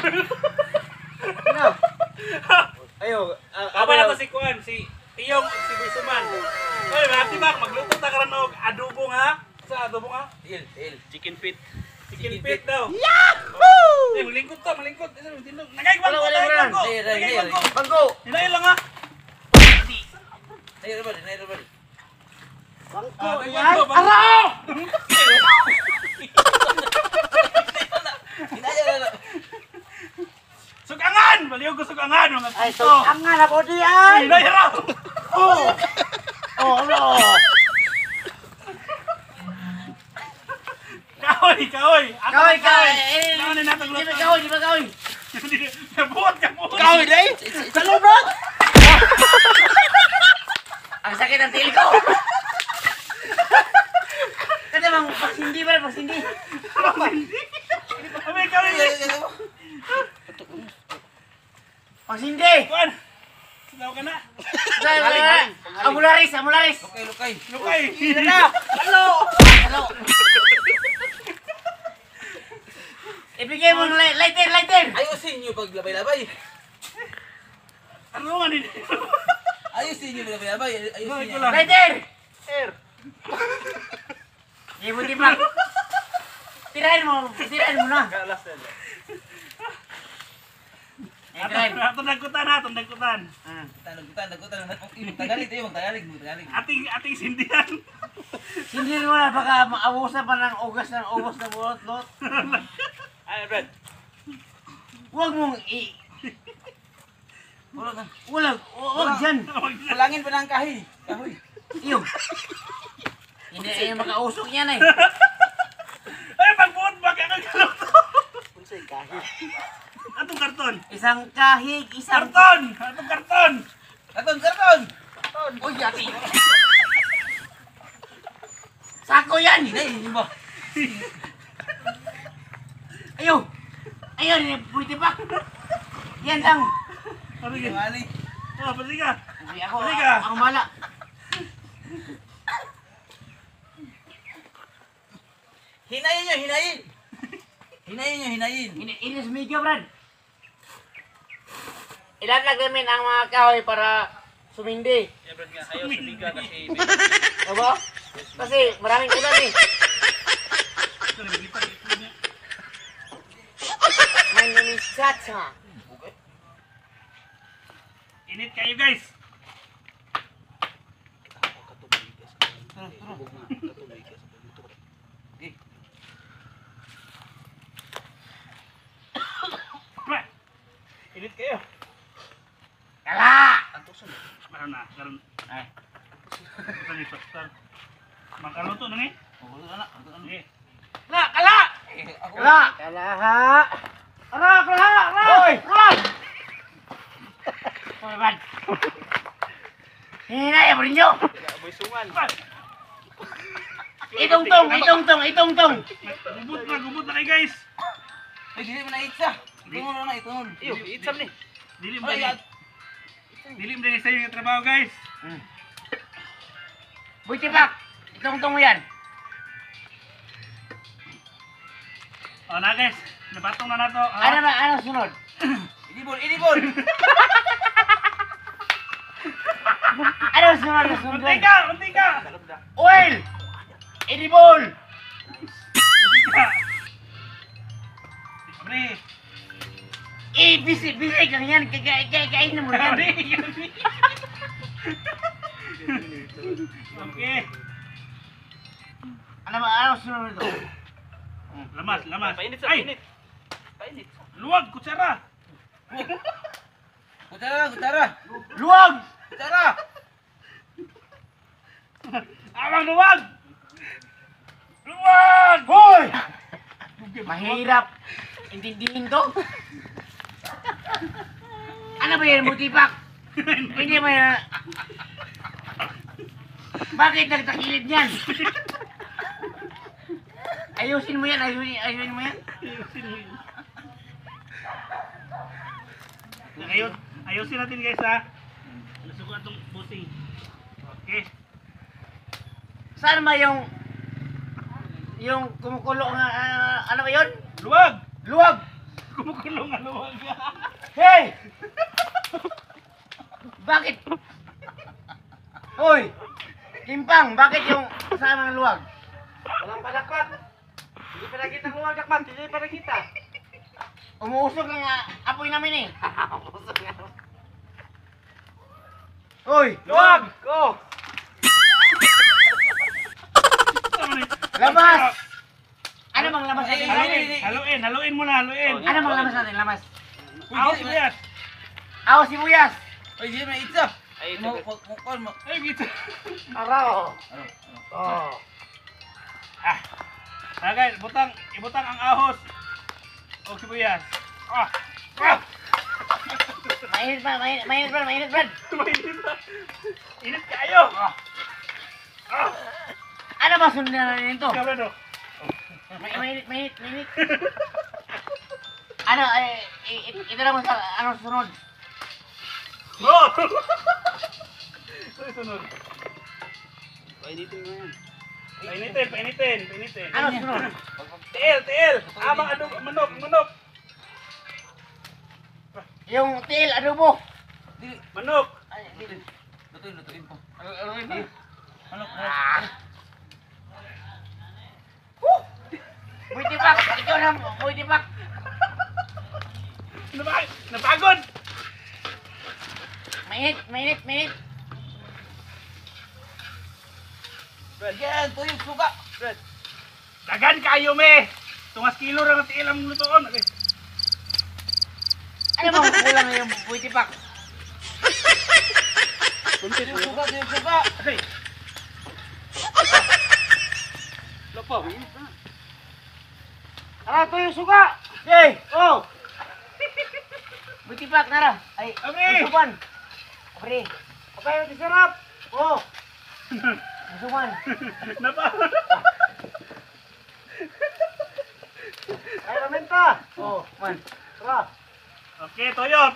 Ano? Ayo, Aba na to si Kuan, si Tiyong, si Bisuman. Oy, mati bak, magluto ta karon og adobo nga. Sa adobo nga? Chicken feet. Chicken feet daw. Yahoo! Eh, malingkod to, malingkod. Nagay bangko, nagay bangko. Nagay bangko. Bangko. Hinay lang ha. Nairo ba? Bangko. Yan. Araw! Sugangan! Baliw ko sugangan mga Ay, kito. sugangan ako diyan. Hinay raw. Oh. Oh, ano? Kahoy, kahoy. Kahoy. Kahoy na natang Di luto. ba kahoy? Di ba kahoy? Kabuot, kabuot. Kahoy day? Sa lubot! Ang sakit ng tiil ko! Kasi bang pagsindi ba? Pagsindi? Abay, kahoy. Pagsindi! Kuan. Sinaw ka na. Amularis! Lukay. Hello! Hello! Ibigay mo ng lighter! Ayusin nyo pag labay-labay. Ano nga nito? Ayusin nyo pag labay-labay. Ayusin Bakit nyo. ko lang? Lighter! Di mo timbang. Tirahin mo na. Atong nagkutan. Dagutan. Magtagalog. Ating sindihan. Hindi mo na baka maabusan pa ng ugas na bulot-lot. Ay, Brad. Huwag mong Huwag dyan. Kulangin pa ng kahoy. Iyo. Hindi ay makausok yan eh. Ay, pagbuot ba ka ng kaluto? Unsay kahig? Atong karton. Isang kahig, isang... Atong karton. Karton! Uy, yati. Sako yan. Hindi ba? Ayo. Ayun, pwede pa. Yan lang. Sige. Mali. Oh, pwede ka. Hindi ako. Halika. Ako mala. Hinayin nyo, hinayin. Inis medyo, Brad. Ilalagay namin ang mga kahoy para sumindi. Yeah, Brad nga. Ayaw sumiga kasi. Aba? Kasi maraming ulan eh. My name is Chacha. Init kayo, guys. Init kayo. Kala! Karon. Ay. Makaluto na ni. Sige. Kala! Kala! Kala! Kala ha! Kala! Hoy! Hoy, Brad. Hinay, abrin nyo! Boy sungan. Itong-tong! Gubot na kayo, guys. Ay, dili mo na itsa. Itunol. Iyo, itsam ni. Dilim din sa yung trabaho, guys. Buti pa! Itong-tong mo yan! O na, guys. Nabatong na nato. Ano sunod? Inibol. Ano sunod? Unti ka. Oil! Edible! Abre. Bisig lang yan. Kain mo yan. Okay. Ano sunod ito? Lamas. Painit. Luwag, kutsara. Gutara. Luwag! Gutara. Awang luwag. Luwag! Hoy! Mahirap. Intindihin to? Ano ba yan, Mutipak? Hindi mo yan. Bakit nagtakilid niyan? Ayusin mo yan. Ayusin natin, guys, ha. Nasuko itong buting. Okay. Saan ba yung kumukulo nga, ano ba yun? Luwag! Luwag! Kumukulong ang luwag. Hey! Bakit? Hoy! Kimpang, bakit yung kasama ng luwag? Walang padakpat. Hindi pa nakita ang luwag, dakmat. Hindi pa nakita. Umuusok ng apoy namin eh. Hoy! Luwag! Ko! Labas! Ano bang labas natin? Haluin mo na, haluin. Ano bang labas natin? Labas. Aw, sibuyas. Aw, sibuyas! Ay, di na itsa. Ay, Mo, ito. mo. Ay, gitu. Araw! Ano? Oh. Guys, ibutang ang ahos. O sibuyas. Mainit ba? Mainit ba? Mainit ba? Init kayo. Ano ba sundan natin ito? Kabrado. Mainit. Ano, ito naman sa ano sunod? Bro! Ito sunod. Painitin mo yan. Painitin. Ano sunod? Tiil. Abang manok. Yung tiil, adobo. Dili. Manok. Ay, dito. Lutuin po. Aluin ba? Ano? Boy Tipak! Ikaw na, Boy Tipak! Napagod. Mainit. Brad, yan. Tuyog, suka. Brad. Dagan kayo me. Tungas kilo ra tiil ang lutoon. Okay. Ano bang kulang na yung Boy Tipak? Tuyog, suka. Okay. Lapaw. Tara, ito yung suka! Hey! Oh! Boy Tipak, nara! Ay, Abre! susuban! Abre! Okay, ito sarap! Oh! Susuban! Napa. Ay, ramenta! Oh, man! Tara! Okay, toyo.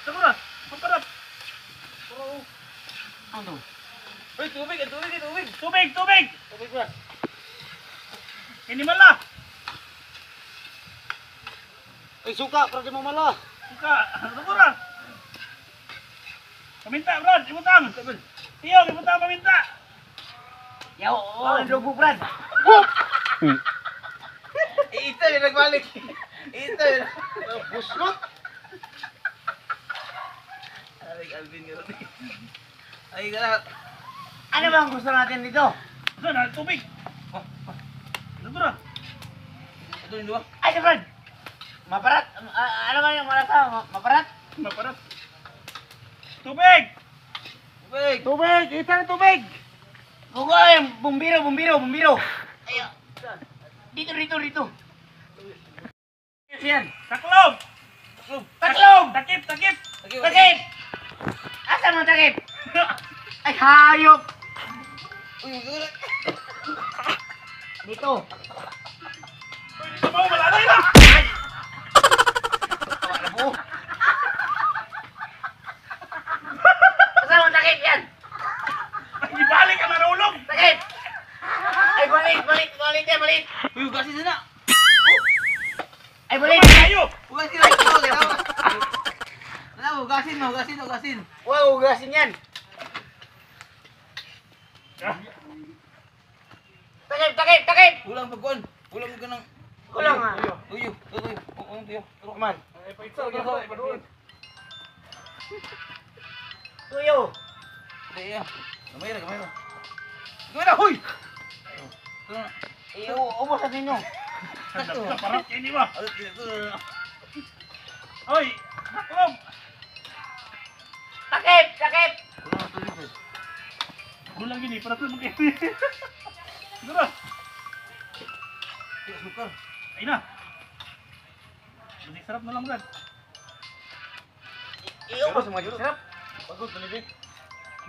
Siguro. Paparap. Ano? Uy, tubig. Tubig. Tubig ba? Ini malah. Ay, suka! Para di mo mala! Suka. Siguro. Paminta, Brad. Ibutang. Tiyo, ibutang paminta. Yaw, oh, ang dugo, Brad! Ito yung nagbalik. Ito yung Buslot! Ay, Alvin nga rin. Ay, gala. Ano bang gusto natin dito? Ito na, tubig. Siguro. Ito yung dua. Ay, Brad! Maparat! Ano ba yung malasa? Maparat? Maparat. Tubig. Tubig. Tubig! Isang tubig! Bugay! Bumbiro! Ayo! Dito! Yan! Taklob. Taklog! Takip. Takip! Asa mo takip? Ay, hayop! Uy, gala. Dito! Uy, dito mo, malalay na. Wala mo! Asa mo takip yan? Ibalik ka marulog. Takip! Ay, balik yan, balik! Uy, ugasin na na. Ay, balik! Kayo. Ugasin na. Ugasin. Wow, ugasin yan! Takip! Ulang pagkuhan. Ulang ka ng... Kulang nga! Tuyo. Ulang tuyo. Man! Ay, paitsa, paduon. Tuyo! Iya. Gamay na. Huy! Ito na. Ubos natin nyo! Parang ini ba? Ito na. Hoy, taklob. Takip! Ulang na tuyo, Brad. Gulang gini, para sa mga ini. Siguro. Iya, sukar. Ay na. Masih sarap na lang, Brad. Iubos mo dito. Sarap! Pagod, panibig.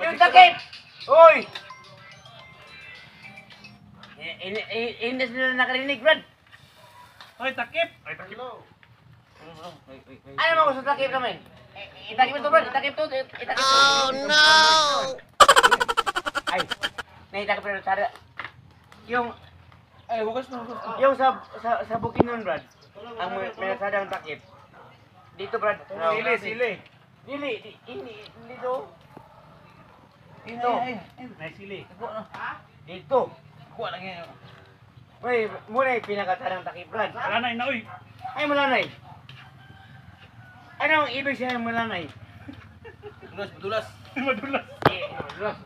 Yung takip! Hoy! Hindi sila nakarinig, Brad. Hoy, takip. Ay, takip. Ano mo gusto takip namin? Itakip ito, Brad. Itakip ito. Oh, no! Ay, naitakip ito. Yung Ay, hugas na. sa bukinon, Brad. ang minasadang takip. Dito, Brad. Sili. Dili, ini, dito. Dito. May sili. Dito. Kuha lang yan. Uy, muna yung pinakasadang takip, Brad. Wala na uy. Ay, malanay. Ano ang ibig siya ng malanay? Dulas. Madulas. Madulas.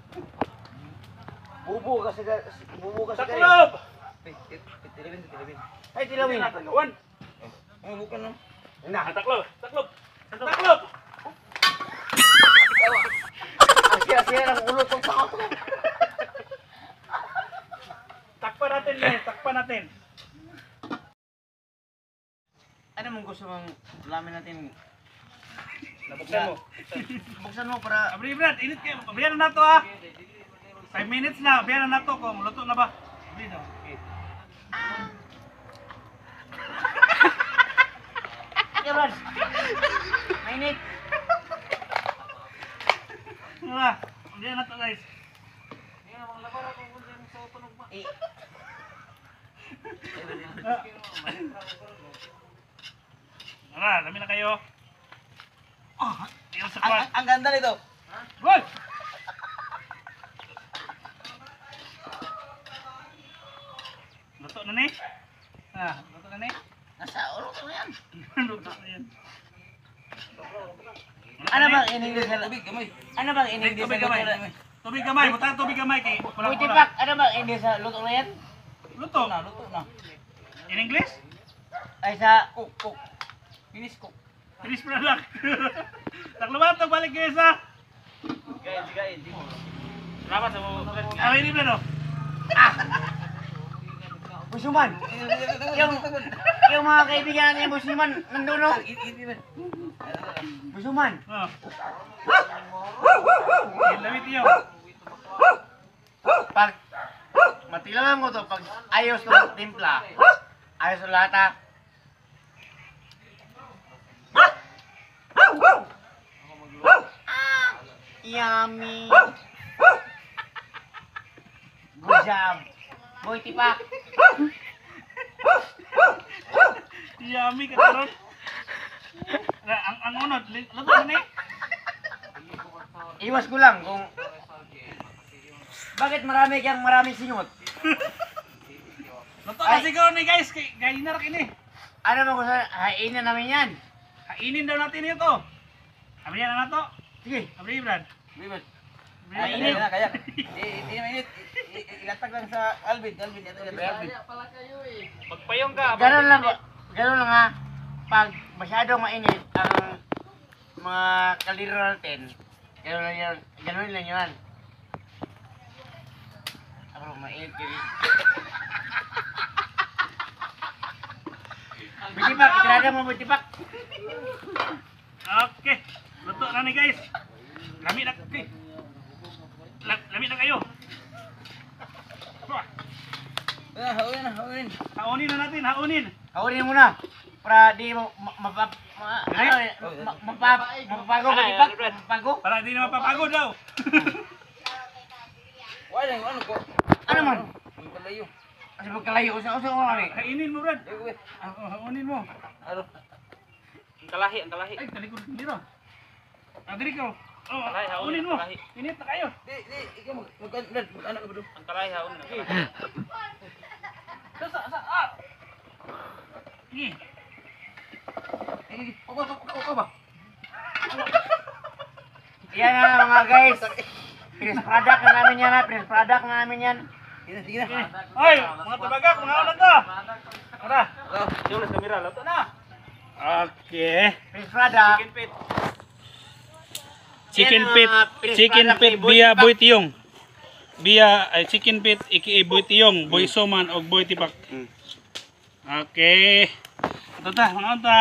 Bubo ka sa gari. Taklob! Ay, tilawin. Tagawan. Bukan no. Nah, Taklob. Taklob. ang sira-sira ng ulo kong tao. Takpan natin. Ano mong gusto mong lamin natin? Nabuksan mo. Buksan mo para... Abri Brad, init kayo. Abrihan na to ah. 5 minutes na. Abrihan na to kung luto na ba. Abri na. Okay. Yeah, Brad. Mainit. Wala. Abrihan na to guys. Eh, Wala, dami na kayo. Tira sa kwan. Ang ganda nito. Goal! Luto na ni? Luto na ni? nasa ulo ko yan. Luto na yan. Ano bang in-English na... Tubig, gamay. Ano bang in-English Tubig na luto gamay. na... Tubig gamay. Butang tubig gamay kay Uy, tipak, ano bang English na luto na yan? Luto. Luto na. In English? Ay sa... Cook. Finish cook. Finish product. Taklubat, balik guys ha. Gain. Salamat sa mo. Away ni Breno. Busuman! Yung mga kaibigan niya, Busuman, nandun no? Busuman! Oh. Lamit niyo. Pag matilangan ko to, pag ayos to timpla, ayos to lahat ha. Yummy! Good job! Boy, tipak! Yummy ka karon. Ang unod, luto na ni. Iwas ko lang kung... Bakit maraming singot? Luto na siguro ni guys, kay narak ini. Ano mo gusto? Hainin namin yan. Kainin daw natin ito. Abrihan na to. Sige. Abri Brad. Bibad. Abrihan Init. na. Kaya. Hindi mainit. Ilatag lang sa Alvin. Ito Alvin. Magpayong ka. Ganun lang ha. Pag masyadong mainit ang mga kaliro natin, ganun lang yun. Ako mainit ka rin. Bitipak, itirada mo bitipak. Okay. Luto na ni guys. Lami na. Okay. Lami na kayo. Hawin. Haunin na natin, haunin. Hawalin mo na. Para di mo mapapago bitipak. Mapago. Para hindi na mapapagod daw. Wala ano ko. Ano man? Ang kalayo. Kasi magkalayo sa uso ko kami. Kainin mo Brad. Haunin mo. Ano? Ang kalahi. Ay, talikod dito. Diri ka. Oh, haunin mo. Init na kayo. Di, ikaw mag-anak ka ba doon? Ang kalahi haun na. Sa. Sige. Ako ba? Yan na mga guys. Finished product na namin yan ha. Finished product na namin yan. Sige na. Hoy, mga tabagak, mga ulan to. Tara. Yung sa kamera, luto na. Okay. Finished product. Chicken Yan, pit. finished Chicken product pit ni Boy via Tipak. Boy Tiyong. Via chicken pit aka Boy Tiyong, Boy Soman o Boy Tipak. Okay. Ito ta, mga unta.